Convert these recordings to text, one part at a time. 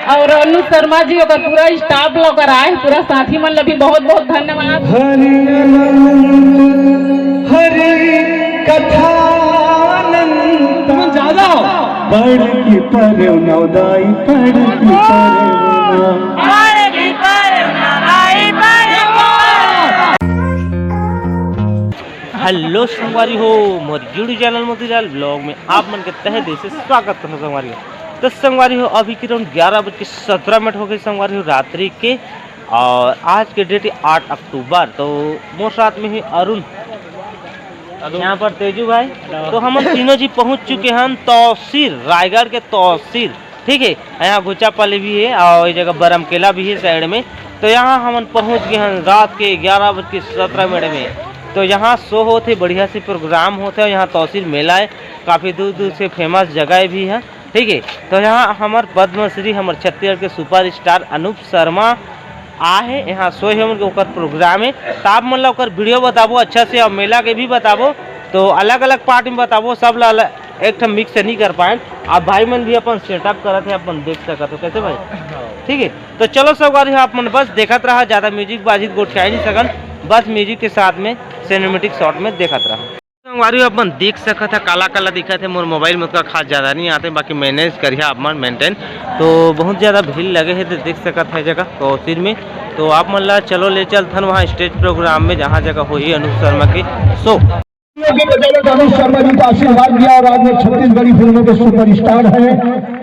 और अनुज शर्मा जी और पूरा स्टाफ लोग आए, पूरा साथी मन भी बहुत बहुत धन्यवाद। हरि कथा ज्यादा पढ़ की पर नवदाई पढ़ की हेलो संगवारी हो, मोर यूट्यूब चैनल मोतीलाल ब्लॉग में आप मन के तहे दिल से स्वागत करना संगवारी हो। तो संगवारी हो अभी की राउंड 11:17 हो गई संगवारी हो रात्रि के, और आज के डेट है 8 अक्टूबर। तो मोर साथ में ही अरुण, यहाँ पर तेजू भाई, तो हम तीनों जी पहुँच चुके हैं तहसील रायगढ़ के तहसील। ठीक है, यहाँ घुचापाली भी है और ये जगह बरमकेला भी है साइड में। तो यहाँ हम पहुँच गए हैं रात के 11:17 में। तो यहाँ शो होते, बढ़िया से प्रोग्राम होते हैं। यहाँ तहसील मेला है, काफ़ी दूर दूर से फेमस जगह भी है। ठीक है, तो यहाँ हमारे पद्मश्री हमारे छत्तीसगढ़ के सुपर स्टार अनुप शर्मा आहे, यहाँ शो है उनके प्रोग्राम है। तो आप मतलब ओकर वीडियो बताबो अच्छा से, और मेला के भी बताबो। तो अलग अलग पार्ट में बताबो, सब एक ठम मिक्स नहीं कर पाए। आप भाई मन भी अपन सेटअप करते हैं, अपन देख सकते हो कैसे भाई। ठीक है, तो चलो सब गाड़ी आप मन बस देखत रहा, ज़्यादा म्यूजिक बाजी गोट के नहीं सकन, बस म्यूजिक के साथ में सिनेमेटिक शॉट में देखत रहा। संगवारी अपन देख सकत है, काला काला दिखत है। मोर मोबाइल में उसका खास ज़्यादा नहीं आते, बाकी मैनेज करिए आप मन मेंटेन। तो बहुत ज़्यादा भीड़ लगे है, तो देख सकत है जगह तहसील में। तो आप मन ला चलो ले चलथन वहाँ स्टेज प्रोग्राम में, जहाँ जगह हुई अनुप शर्मा की शो। अनुज शर्मा जी का आशीर्वाद दिया, और आज वो छत्तीसगढ़ी फिल्मों के सुपरस्टार हैं,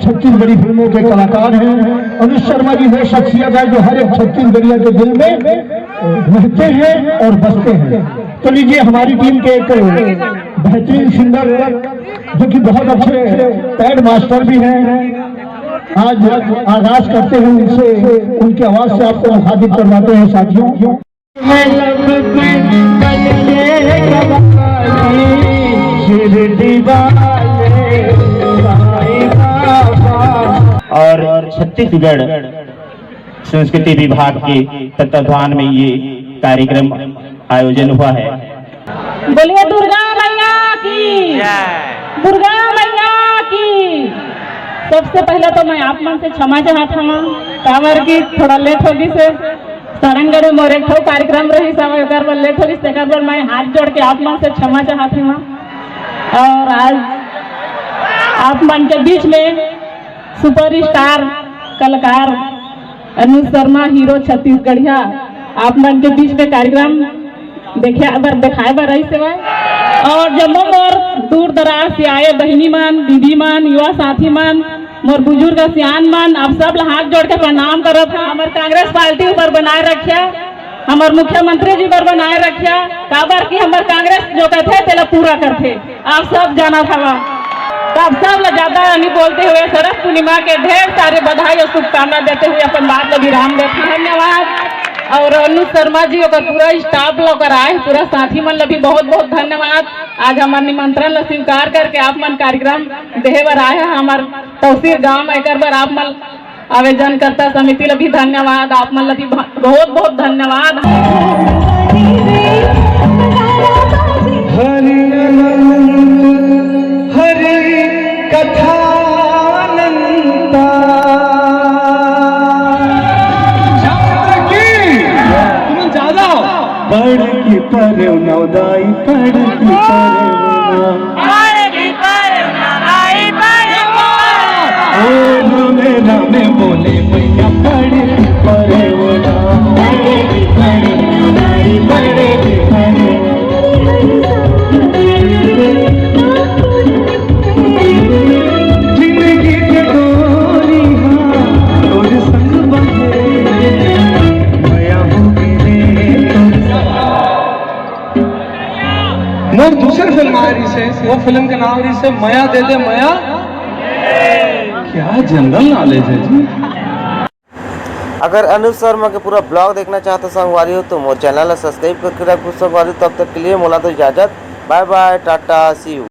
छत्तीसगढ़ी फिल्मों के कलाकार हैं। अनुज शर्मा जी वो शख्सियत है जो हर एक छत्तीसगढ़िया के दिल में रहते हैं और बसते हैं। तो लीजिए हमारी टीम के एक बेहतरीन सिंगर जो कि बहुत अच्छे पैड मास्टर भी हैं, आज आगाज करते हैं उनसे, उनकी आवाज से आपको मुखातिब करवाते हैं साथियों। और छत्तीसगढ़ संस्कृति विभाग के तत्वाधान में ये कार्यक्रम आयोजन हुआ है। बोलिए दुर्गा मैया की, दुर्गा मैया की। सबसे पहले तो मैं आप मन से क्षमा चाहता हूँ, काबर की थोड़ा लेट होगी से सारंगढ़ में मोर एक कार्यक्रम रही सब लेट होगी, पर मैं हाथ जोड़ के आप मन से क्षमा चाहती हूँ। और आज आप मन के बीच में सुपर स्टार कलाकार अनुज शर्मा हीरो छत्तीसगढ़िया आप मन के बीच में कार्यक्रम दिखाए बर रही से। और जब मोर दूर दराज से आए बहनी मन, दीदी मन, युवा साथी मन, मोर बुजुर्ग सियान मन, आप सब हाथ जोड़ के प्रणाम करत है। हमारे कांग्रेस पार्टी ऊपर बनाए रखिया, हमारे मुख्यमंत्री जी पर बनाए रखिया, काबर की हमारे कांग्रेस जो कहते तेला पूरा करते, आप सब जाना था। तो आप सब ज्यादा नहीं बोलते हुए शरद पूर्णिमा के ढेर सारे बधाई और शुभकामना देते हुए अपन बात में विराम देते हैं। धन्यवाद। और अनुज शर्मा जी और पूरा स्टाफ लोग आए, पूरा साथी मन भी बहुत बहुत धन्यवाद। आज हमारे निमंत्रण स्वीकार करके आप मन कार्यक्रम देहे बर आए हैं हमारे तहसील गांव में, एक बार आप मन आवेदन करता समिति ला भी धन्यवाद, आप मन ला भी बहुत बहुत धन्यवाद। पढ़ की पर नवदाई पढ़ की रामे बोले भैया पढ़ की परे जिंदगी के डोरी और संग बंधे मया मोर दूसरी फिल्म आ रही से, वो फिल्म के नाम रही से मया दे दे मया। क्या जनरल नॉलेज है जी। अगर अनुज शर्मा के पूरा ब्लॉग देखना चाहते संगवारी हो तो मोर चैनल सब्सक्राइब करके रखो संगवारी। तब तक के लिए मोला तो इजाजत, bye bye, tata, see you.